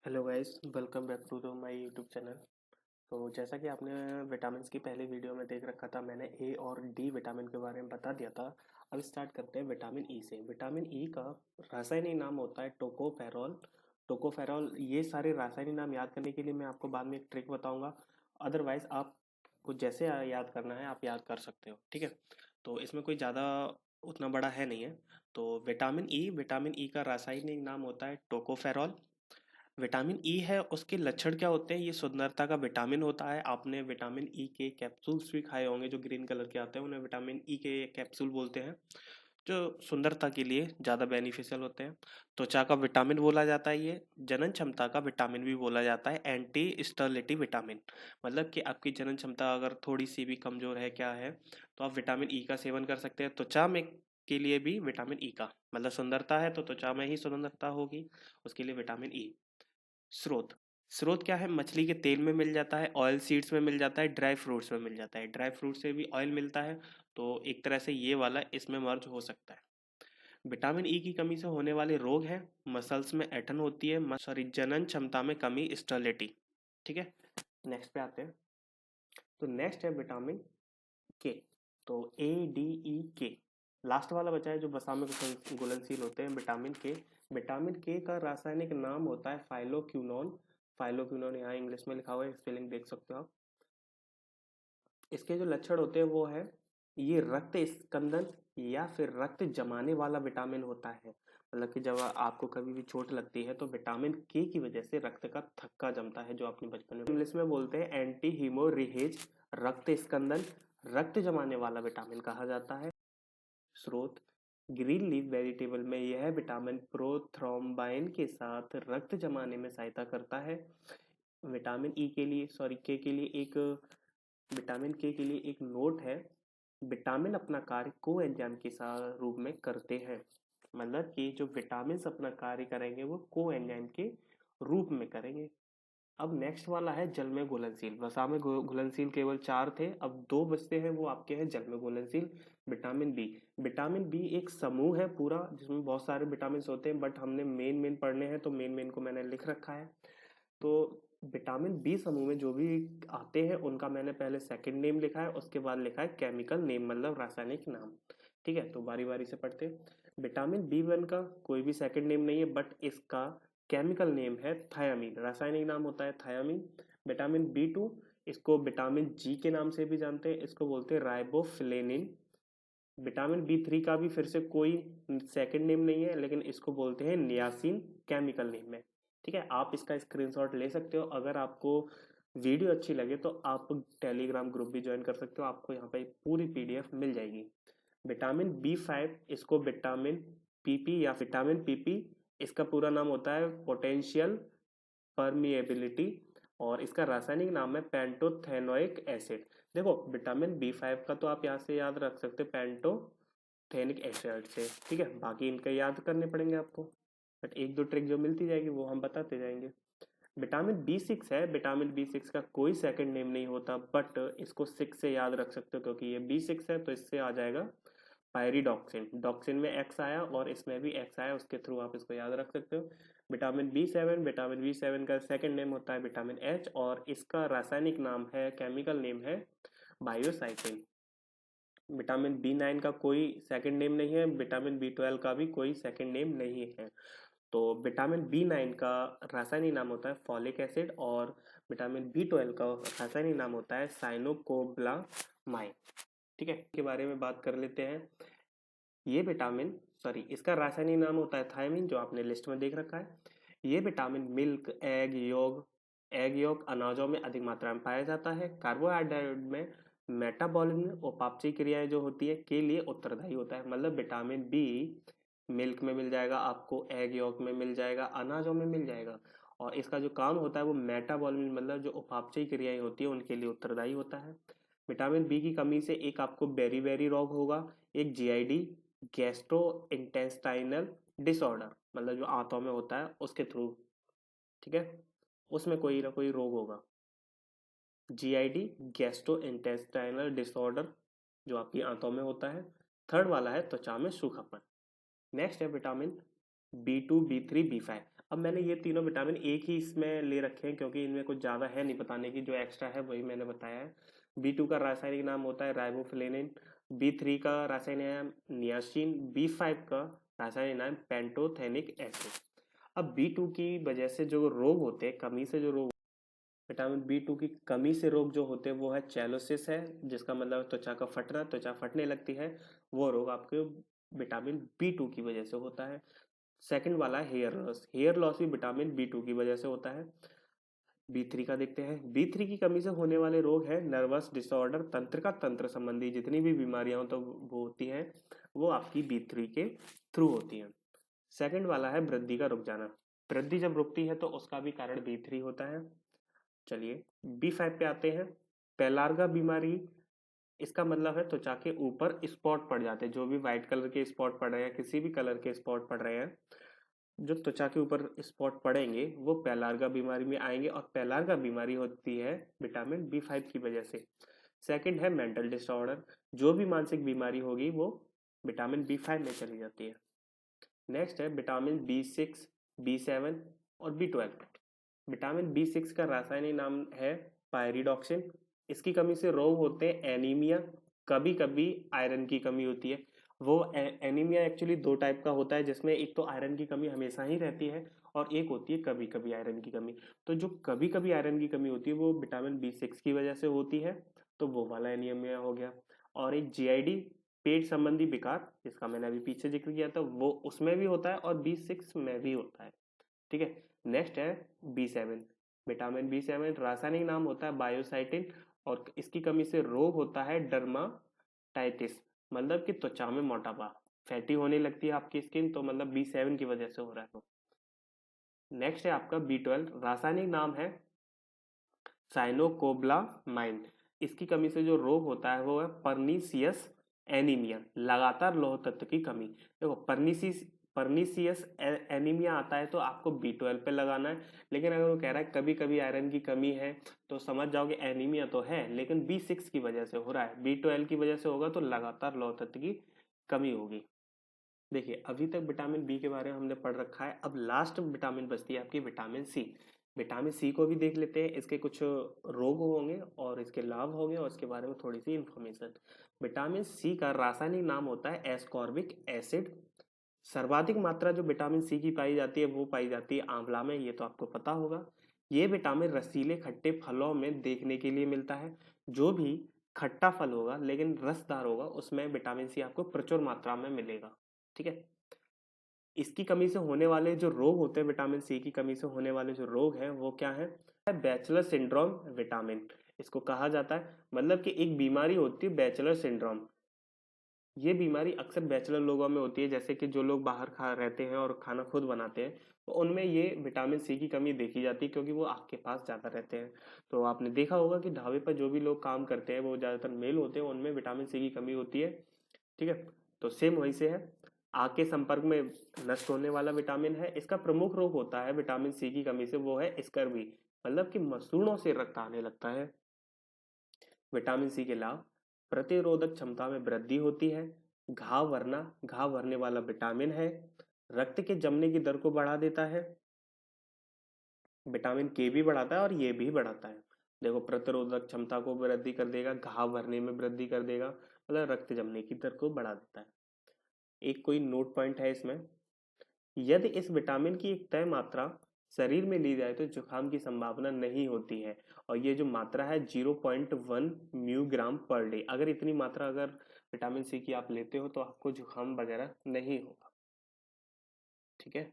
Hello guys, welcome back to the my YouTube channel. तो जैसा कि आपने विटामिन्स की पहली वीडियो में देख रखा था, मैंने ए और डी विटामिन के बारे में बता दिया था। अब स्टार्ट करते हैं विटामिन ई से। विटामिन ई का रासायनिक नाम होता है टोकोफेरॉल। टोकोफेरॉल, ये सारे रासायनिक नाम याद करने के लिए मैं आपको बाद में एक ट्रिक बताऊंगा। अदरवाइज आपको जैसे याद करना है आप याद कर सकते हो, ठीक है। तो इसमें कोई ज़्यादा उतना बड़ा है नहीं है। तो विटामिन ई का रासायनिक नाम होता है टोकोफेरॉल। विटामिन ई है, उसके लक्षण क्या होते हैं? ये सुंदरता का विटामिन होता है। आपने विटामिन ई के कैप्सूल्स भी खाए होंगे जो ग्रीन कलर के आते हैं, उन्हें विटामिन ई के कैप्सूल बोलते हैं, जो सुंदरता के लिए ज़्यादा बेनिफिशियल होते हैं। त्वचा का विटामिन बोला जाता है ये। जनन क्षमता का विटामिन भी बोला जाता है, एंटी स्टर्लिटी विटामिन। मतलब कि आपकी जनन क्षमता अगर थोड़ी सी भी कमज़ोर है, क्या है, तो आप विटामिन ई का सेवन कर सकते हैं। त्वचा में के लिए भी विटामिन ई का, मतलब सुंदरता है तो त्वचा में ही सुंदरता होगी, उसके लिए विटामिन ई। स्रोत स्रोत क्या है? मछली के तेल में मिल जाता है, ऑयल सीड्स में मिल जाता है, ड्राई फ्रूट्स में मिल जाता है। ड्राई फ्रूट से भी ऑयल मिलता है, तो एक तरह से ये वाला इसमें मर्ज हो सकता है। विटामिन ई की कमी से होने वाले रोग हैं, मसल्स में ऐंठन होती है, सॉरी, जनन क्षमता में कमी, स्टर्लिटी। ठीक है, नेक्स्ट पे आते हैं। तो नेक्स्ट है विटामिन के। तो ADE के, लास्ट वाला बचा है जो वसा में घुलनशील होते हैं, विटामिन के। विटामिन के का रासायनिक नाम होता है फाइलोक्विनोन। फाइलोक्विनोन यहाँ इंग्लिश में लिखा हुआ है, स्पेलिंग देख सकते हो आप। इसके जो लक्षण होते हैं वो है, ये रक्त स्कंदन या फिर रक्त जमाने वाला विटामिन होता है। मतलब कि जब आपको कभी भी चोट लगती है तो विटामिन के की वजह से रक्त का थक्का जमता है, जो आपने बचपन में इंग्लिश में बोलते हैं एंटी हीमोरिहेज। रक्त स्कंदन, रक्त जमाने वाला विटामिन कहा जाता है। स्रोत ग्रीन लीफ वेजिटेबल में यह विटामिन प्रोथ्रोम्बाइन के साथ रक्त जमाने में सहायता करता है। विटामिन ई के लिए, सॉरी, के के लिए एक, विटामिन के लिए एक नोट है। विटामिन अपना कार्य को एंजाइम के रूप में करते हैं। मतलब कि जो विटामिन अपना कार्य करेंगे वो को एंजाइम के रूप में करेंगे। अब नेक्स्ट वाला है जल में घुलनशील। वसा में घुलनशील केवल 4 थे, अब 2 बचते हैं, वो आपके हैं जल में घुलनशील। Vitamin B. विटामिन बी एक समूह है पूरा जिसमें बहुत सारे विटामिन होते हैं, बट हमने मेन मेन पढ़ने हैं तो मेन मेन को मैंने लिख रखा है। तो विटामिन बी समूह में जो भी आते हैं उनका मैंने पहले सेकंड नेम लिखा है, उसके बाद लिखा है केमिकल नेम, मतलब रासायनिक नाम। ठीक है, तो बारी बारी से पढ़ते हैं। विटामिन बी 1 का कोई भी सेकंड नेम नहीं है, बट इसका केमिकल नेम है थायामीन, रासायनिक नाम होता है थायामीन। विटामिन बी 2, इसको विटामिन जी के नाम से भी जानते हैं, इसको बोलते हैं राइबोफ्लेनिन। विटामिन बी 3 का भी फिर से कोई सेकंड नेम नहीं है, लेकिन इसको बोलते हैं नियासिन, केमिकल नेम है। ठीक है, आप इसका स्क्रीनशॉट ले सकते हो। अगर आपको वीडियो अच्छी लगे तो आप टेलीग्राम ग्रुप भी ज्वाइन कर सकते हो, आपको यहाँ पे पूरी PDF मिल जाएगी। विटामिन बी 5, इसको विटामिन पीपी या विटामिन पीपी, इसका पूरा नाम होता है पोटेंशियल परमिएबिलिटी, और इसका रासायनिक नाम है पेंटोथेनोइक एसिड। देखो, विटामिन बी 5 का तो आप यहाँ से याद रख सकते हैं पेंटोथेनिक एसिड से, ठीक है। बाकी इनके याद करने पड़ेंगे आपको, बट एक दो ट्रिक जो मिलती जाएगी वो हम बताते जाएंगे। विटामिन बी 6 है। विटामिन बी 6 का कोई सेकंड नेम नहीं होता, बट इसको 6 से याद रख सकते हो क्योंकि ये बी 6 है, तो इससे आ जाएगा पायरिडॉक्सिन। डॉक्सिन में एक्स आया और इसमें भी एक्स आया, उसके थ्रू आप इसको याद रख सकते हो। विटामिन बी 7 का सेकंड नेम होता है विटामिन एच, और इसका रासायनिक नाम है, केमिकल नेम है बायोसाइटिन। विटामिन बी 9 का कोई सेकंड नेम नहीं है, विटामिन बी 12 का भी कोई सेकंड नेम नहीं है। तो विटामिन बी 9 का रासायनिक नाम होता है फॉलिक एसिड, और विटामिन बी 12 का रासायनिक नाम होता है साइनोकोब्लामाइन। ठीक है, के बारे में बात कर लेते हैं। ये विटामिन, सॉरी, इसका रासायनिक नाम होता है थायमिन, जो आपने लिस्ट में देख रखा है। ये विटामिन मिल्क, एग योग अनाजों में अधिक मात्रा में पाया जाता है। कार्बोहाइड्रेट में मेटाबॉलिज्म, उपापचय क्रियाएं जो होती है के लिए उत्तरदायी होता है। मतलब विटामिन बी मिल्क में मिल जाएगा आपको, एग योग में मिल जाएगा, अनाजों में मिल जाएगा, और इसका जो काम होता है वो मेटाबॉलिज्म, मतलब जो उपापचय क्रियाएं होती है उनके लिए उत्तरदायी होता है। विटामिन बी की कमी से एक आपको बेरी बेरी रोग होगा, एक GID, गैस्ट्रो इंटेस्टाइनल डिसऑर्डर, मतलब जो आंतों में होता है उसके थ्रू, ठीक है, उसमें कोई ना कोई रोग होगा। GID, गैस्ट्रो इंटेस्टाइनल डिसऑर्डर, जो आपकी आंतों में होता है। थर्ड वाला है त्वचा में सूखापन। नेक्स्ट है विटामिन बी 2, बी 3, बी 5। अब मैंने ये तीनों विटामिन एक ही इसमें ले रखे हैं क्योंकि इनमें कुछ ज़्यादा है नहीं बताने की, जो एक्स्ट्रा है वही मैंने बताया है। B2 का रासायनिक नाम होता है राइबोफ्लेविन, B3 का रासायनिक नाम नियासिन, B5 का रासायनिक नाम पेंटोथेनिक एसिड। अब B2 की वजह से जो रोग होते हैं, कमी से जो रोग, विटामिन B2 की कमी से रोग जो होते हैं वो है चैलोसिस है, जिसका मतलब त्वचा का फटना, त्वचा फटने लगती है, वो रोग आपके विटामिन B2 की वजह से होता है। सेकंड वाला है हेयर लॉस भी विटामिन B2 की वजह से होता है। B3 का देखते हैं। B3 की कमी से होने वाले रोग है नर्वस डिसऑर्डर, तंत्र का तंत्र संबंधी जितनी भी बीमारियां तो वो होती हैं वो आपकी B3 के थ्रू होती हैं। सेकंड वाला है वृद्धि का रुक जाना, वृद्धि जब रुकती है तो उसका भी कारण B3 होता है। चलिए B5 पे आते हैं। पेलार्गा बीमारी, इसका मतलब है त्वचा के ऊपर स्पॉट पड़ जाते हैं, जो भी व्हाइट कलर के स्पॉट पड़ रहे हैं, किसी भी कलर के स्पॉट पड़ रहे हैं, जो त्वचा के ऊपर स्पॉट पड़ेंगे वो पेलार्गा बीमारी में आएंगे, और पेलार्गा बीमारी होती है विटामिन B5 की वजह से। सेकंड है मेंटल डिसऑर्डर, जो भी मानसिक बीमारी होगी वो विटामिन B5 में चली जाती है। नेक्स्ट है विटामिन B6, B7 और B12। विटामिन B6 का रासायनिक नाम है पायरिडॉक्सिन। इसकी कमी से रोग होते हैं एनीमिया, कभी कभी आयरन की कमी होती है। वो एनीमिया एक्चुअली दो टाइप का होता है, जिसमें एक तो आयरन की कमी हमेशा ही रहती है और एक होती है कभी कभी आयरन की कमी। तो जो कभी कभी आयरन की कमी होती है वो विटामिन B6 की वजह से होती है, तो वो वाला एनीमिया हो गया। और एक GID, पेट संबंधी विकार, जिसका मैंने अभी पीछे जिक्र किया था, वो उसमें भी होता है और B6 में भी होता है। ठीक है। नेक्स्ट है B7। विटामिन B7 रासायनिक नाम होता है बायोसाइटिन, और इसकी कमी से रोग होता है डर्माटाइटिस, मतलब कि त्वचा में मोटापा, फैटी होने लगती है आपकी स्किन, तो मतलब B7 की वजह से हो रहा है। नेक्स्ट है आपका B12, रासायनिक नाम है साइनोकोब्लामाइन। इसकी कमी से जो रोग होता है वो है पर्नीसियस एनीमिया, लगातार लौह तत्व की कमी। देखो पर्नीसियस एनीमिया आता है तो आपको B12 पे लगाना है, लेकिन अगर वो कह रहा है कभी कभी आयरन की कमी है तो समझ जाओगे एनीमिया तो है लेकिन B6 की वजह से हो रहा है, B12 की वजह से होगा तो लगातार लौह तत्व की कमी होगी। देखिए अभी तक विटामिन बी के बारे में हमने पढ़ रखा है, अब लास्ट विटामिन बचती है आपकी विटामिन सी। विटामिन सी को भी देख लेते हैं, इसके कुछ रोग होंगे और इसके लाभ होंगे और इसके बारे में थोड़ी सी इंफॉर्मेशन। विटामिन सी का रासायनिक नाम होता है एस्कॉर्बिक एसिड। सर्वाधिक मात्रा जो विटामिन सी की पाई जाती है वो पाई जाती है आंवला में, ये तो आपको पता होगा। ये विटामिन रसीले खट्टे फलों में देखने के लिए मिलता है। जो भी खट्टा फल होगा लेकिन रसदार होगा उसमें विटामिन सी आपको प्रचुर मात्रा में मिलेगा। ठीक है। इसकी कमी से होने वाले जो रोग होते हैं, विटामिन सी की कमी से होने वाले जो रोग हैं वो क्या है? बैचलर सिंड्रोम विटामिन, इसको कहा जाता है। मतलब कि एक बीमारी होती है बैचलर सिंड्रोम। ये बीमारी अक्सर बैचलर लोगों में होती है, जैसे कि जो लोग बाहर खा रहते हैं और खाना खुद बनाते हैं, तो उनमें ये विटामिन सी की कमी देखी जाती है क्योंकि वो आग के पास ज़्यादा रहते हैं। तो आपने देखा होगा कि ढाबे पर जो भी लोग काम करते हैं वो ज़्यादातर मेल होते हैं, उनमें विटामिन सी की कमी होती है। ठीक है। तो सेम वहीं से है। आग के संपर्क में नष्ट होने वाला विटामिन है। इसका प्रमुख रोग होता है विटामिन सी की कमी से, वो है स्कर्वी, मतलब कि मसूड़ों से रक्त आने लगता है। विटामिन सी के लाभ, प्रतिरोधक क्षमता में वृद्धि होती है, घाव भरने वाला विटामिन है, रक्त के जमने की दर को बढ़ा देता है, विटामिन के भी बढ़ाता है और ये भी बढ़ाता है। देखो प्रतिरोधक क्षमता को वृद्धि कर देगा, घाव भरने में वृद्धि कर देगा, मतलब रक्त जमने की दर को बढ़ा देता है। एक कोई नोट पॉइंट है इसमें, यदि इस विटामिन की एक तय मात्रा शरीर में ली जाए तो जुकाम की संभावना नहीं होती है, और ये जो मात्रा है 0.1 म्यूग्राम पर डे। अगर इतनी मात्रा अगर विटामिन सी की आप लेते हो तो आपको जुकाम वगैरह नहीं होगा। ठीक है।